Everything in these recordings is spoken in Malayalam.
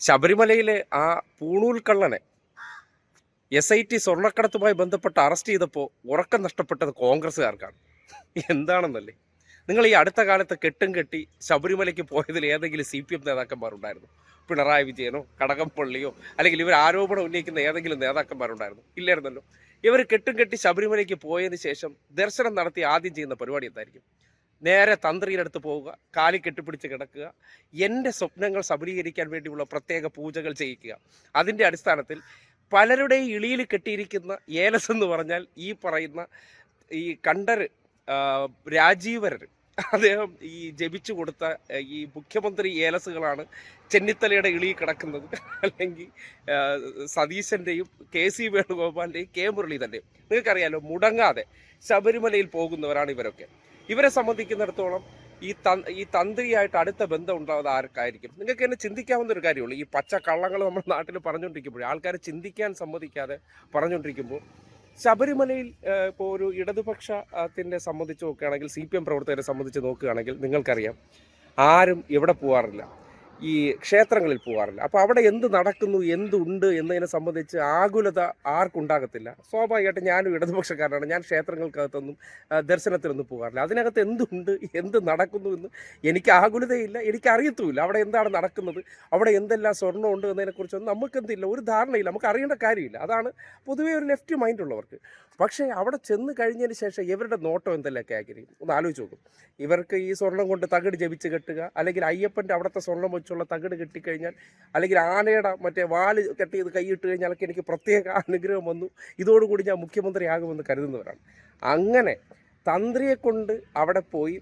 ശബരിമലയിലെ ആ പൂണൂൽ കള്ളനെ SIT സ്വർണ്ണക്കടത്തുമായി ബന്ധപ്പെട്ട് അറസ്റ്റ് ചെയ്തപ്പോൾ ഉറക്കം നഷ്ടപ്പെട്ടത് കോൺഗ്രസ്സുകാർക്കാണ്. എന്താണെന്നല്ലേ, നിങ്ങൾ ഈ അടുത്ത കാലത്ത് കെട്ടും കെട്ടി ശബരിമലയ്ക്ക് പോയതിൽ ഏതെങ്കിലും CPM നേതാക്കന്മാരുണ്ടായിരുന്നു? പിണറായി വിജയനോ കടകംപള്ളിയോ അല്ലെങ്കിൽ ഇവർ ആരോപണം ഉന്നയിക്കുന്ന ഏതെങ്കിലും നേതാക്കന്മാരുണ്ടായിരുന്നു? ഇല്ലായിരുന്നല്ലോ. ഇവർ കെട്ടും കെട്ടി ശബരിമലയ്ക്ക് പോയതിന് ശേഷം ദർശനം നടത്തി ആദ്യം ചെയ്യുന്ന പരിപാടി എന്തായിരിക്കും? നേരെ തന്ത്രിയിലെടുത്ത് പോവുക, കാലി കെട്ടിപ്പിടിച്ച് കിടക്കുക, എൻ്റെ സ്വപ്നങ്ങൾ സബലീകരിക്കാൻ വേണ്ടിയുള്ള പ്രത്യേക പൂജകൾ ചെയ്യിക്കുക. അതിൻ്റെ അടിസ്ഥാനത്തിൽ പലരുടെയും ഇളിയിൽ കെട്ടിയിരിക്കുന്ന ഏലസ് എന്ന് പറഞ്ഞാൽ ഈ പറയുന്ന ഈ കണ്ടര് രാജീവരർ, അദ്ദേഹം ഈ ജപിച്ചു കൊടുത്ത ഈ മുഖ്യമന്ത്രി ഏലസുകളാണ് ചെന്നിത്തലയുടെ ഇളി കിടക്കുന്നത്. അല്ലെങ്കിൽ സതീശൻ്റെയും KC വേണുഗോപാലിൻ്റെയും K മുരളീധരൻ്റെയും. നിങ്ങൾക്കറിയാലോ, മുടങ്ങാതെ ശബരിമലയിൽ പോകുന്നവരാണ് ഇവരൊക്കെ. ഇവരെ സംബന്ധിക്കുന്നിടത്തോളം ഈ തന്ത്രിയായിട്ട് അടുത്ത ബന്ധം ഉണ്ടാകുന്നത് ആർക്കായിരിക്കും? നിങ്ങൾക്ക് തന്നെ ചിന്തിക്കാവുന്ന ഒരു കാര്യമുള്ളൂ. ഈ പച്ച കള്ളങ്ങൾ നമ്മുടെ നാട്ടിൽ പറഞ്ഞുകൊണ്ടിരിക്കുമ്പോൾ, ആൾക്കാർ ചിന്തിക്കാൻ സമ്മതിക്കാതെ പറഞ്ഞുകൊണ്ടിരിക്കുമ്പോൾ, ശബരിമലയിൽ ഇപ്പോൾ ഒരു ഇടതുപക്ഷത്തിൻ്റെ സംബന്ധിച്ച് നോക്കുകയാണെങ്കിൽ, CPM പ്രവർത്തകരെ സംബന്ധിച്ച് നോക്കുകയാണെങ്കിൽ നിങ്ങൾക്കറിയാം, ആരും എവിടെ പോകാറില്ല, ഈ ക്ഷേത്രങ്ങളിൽ പോകാറില്ല. അപ്പോൾ അവിടെ എന്ത് നടക്കുന്നു, എന്തുണ്ട് എന്നതിനെ സംബന്ധിച്ച് ആകുലത ആർക്കുണ്ടാകത്തില്ല. സ്വാഭാവികമായിട്ട് ഞാനും ഇടതുപക്ഷക്കാരനാണ്, ഞാൻ ക്ഷേത്രങ്ങൾക്കകത്തൊന്നും ദർശനത്തിനൊന്നും പോകാറില്ല. അതിനകത്ത് എന്തുണ്ട്, എന്ത് നടക്കുന്നു എന്ന് എനിക്ക് ആകുലതയില്ല, എനിക്കറിയത്തുമില്ല. അവിടെ എന്താണ് നടക്കുന്നത്, അവിടെ എന്തെല്ലാം സ്വർണ്ണമുണ്ട് എന്നതിനെക്കുറിച്ചൊന്നും നമുക്കെന്തില്ല, ഒരു ധാരണയില്ല, നമുക്ക് അറിയേണ്ട കാര്യമില്ല. അതാണ് പൊതുവേ ഒരു ലെഫ്റ്റ് മൈൻഡുള്ളവർക്ക്. പക്ഷേ അവിടെ ചെന്ന് കഴിഞ്ഞതിന് ശേഷം ഇവരുടെ നോട്ടം എന്തെല്ലാമൊക്കെ ആയിരിക്കും ഒന്ന് ആലോചിച്ച് നോക്കും. ഇവർക്ക് ഈ സ്വർണം കൊണ്ട് തകിട് ജപിച്ച് കെട്ടുക, അല്ലെങ്കിൽ അയ്യപ്പൻ്റെ അവിടുത്തെ സ്വർണം വെച്ചുള്ള തകിട് കെട്ടിക്കഴിഞ്ഞാൽ, അല്ലെങ്കിൽ ആനയുടെ മറ്റേ വാല് കെട്ടിയത് കൈയിട്ട് കഴിഞ്ഞാലൊക്കെ എനിക്ക് പ്രത്യേക അനുഗ്രഹം വന്നു, ഇതോടുകൂടി ഞാൻ മുഖ്യമന്ത്രിയാകുമെന്ന് കരുതുന്നവരാണ്. അങ്ങനെ തന്ത്രിയെ കൊണ്ട് അവിടെ പോയി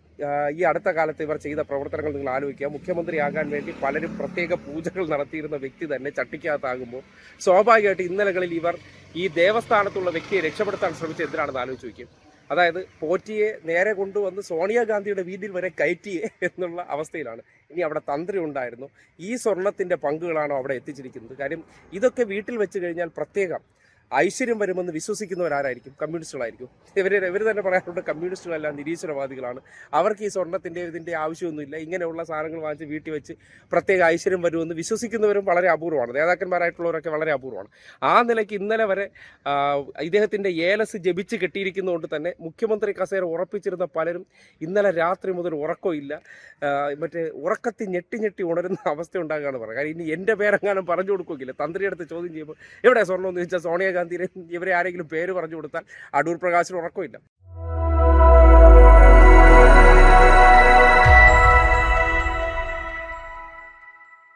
ഈ അടുത്ത കാലത്ത് ഇവർ ചെയ്ത പ്രവർത്തനങ്ങൾ നിങ്ങൾ ആലോചിക്കുക. മുഖ്യമന്ത്രിയാകാൻ വേണ്ടി പലരും പ്രത്യേക പൂജകൾ നടത്തിയിരുന്ന വ്യക്തി തന്നെ ചട്ടിക്കകത്താകുമ്പോൾ സ്വാഭാവികമായിട്ട് ഇന്നലകളിൽ ഇവർ ഈ ദേവസ്ഥാനത്തുള്ള വ്യക്തിയെ രക്ഷപ്പെടുത്താൻ ശ്രമിച്ച് എന്തിനാണെന്ന് ആലോചിച്ച് വയ്ക്കും. അതായത് പോറ്റിയെ നേരെ കൊണ്ടുവന്ന് സോണിയാഗാന്ധിയുടെ വീട്ടിൽ വരെ കയറ്റിയേ എന്നുള്ള അവസ്ഥയിലാണ്. ഇനി അവിടെ തന്ത്രി ഉണ്ടായിരുന്നു, ഈ സ്വർണത്തിൻ്റെ പങ്കുകളാണോ അവിടെ എത്തിച്ചിരിക്കുന്നത്? കാര്യം ഇതൊക്കെ വീട്ടിൽ വെച്ച് കഴിഞ്ഞാൽ പ്രത്യേകം ഐശ്വര്യം വരുമെന്ന് വിശ്വസിക്കുന്നവരാരായിരിക്കും? കമ്മ്യൂണിസ്റ്റുകളായിരിക്കും. ഇവർ തന്നെ പറയാറുണ്ട്, കമ്മ്യൂണിസ്റ്റുകളെല്ലാം നിരീശ്വരവാദികളാണ്, അവർക്ക് ഈ സ്വർണ്ണത്തിൻ്റെ ഇതിൻ്റെ ആവശ്യമൊന്നുമില്ല, ഇങ്ങനെയുള്ള സാധനങ്ങൾ വാങ്ങിച്ച് വീട്ടിൽ വെച്ച് പ്രത്യേക ഐശ്വര്യം വരുമെന്ന് വിശ്വസിക്കുന്നവരും വളരെ അപൂർവമാണ്. നേതാക്കന്മാരായിട്ടുള്ളവരൊക്കെ വളരെ അപൂർവമാണ്. ആ നിലയ്ക്ക് ഇന്നലെ വരെ ഇദ്ദേഹത്തിൻ്റെ ഏലസ് ജപിച്ച് കെട്ടിയിരിക്കുന്നതുകൊണ്ട് തന്നെ മുഖ്യമന്ത്രി കസേര ഉറപ്പിച്ചിരുന്ന പലരും ഇന്നലെ രാത്രി മുതൽ ഉറക്കമില്ല, മറ്റേ ഉറക്കത്തിൽ ഞെട്ടി ഞെട്ടി ഉണരുന്ന അവസ്ഥ ഉണ്ടാകുകയാണ് പറയുക. കാര്യം ഇനി എൻ്റെ പേരെങ്ങാനും പറഞ്ഞു കൊടുക്കുകയില്ല. തന്ത്രിയെടുത്ത് ചോദ്യം ചെയ്യുമ്പോൾ എവിടെ സ്വർണ്ണം എന്ന് ചോദിച്ചാൽ സോണിയാഗാന്ധി ഇവരെ ആരെങ്കിലും പേര് പറഞ്ഞു കൊടുത്താൽ അടൂർ പ്രകാശിന് ഉറക്കമില്ല.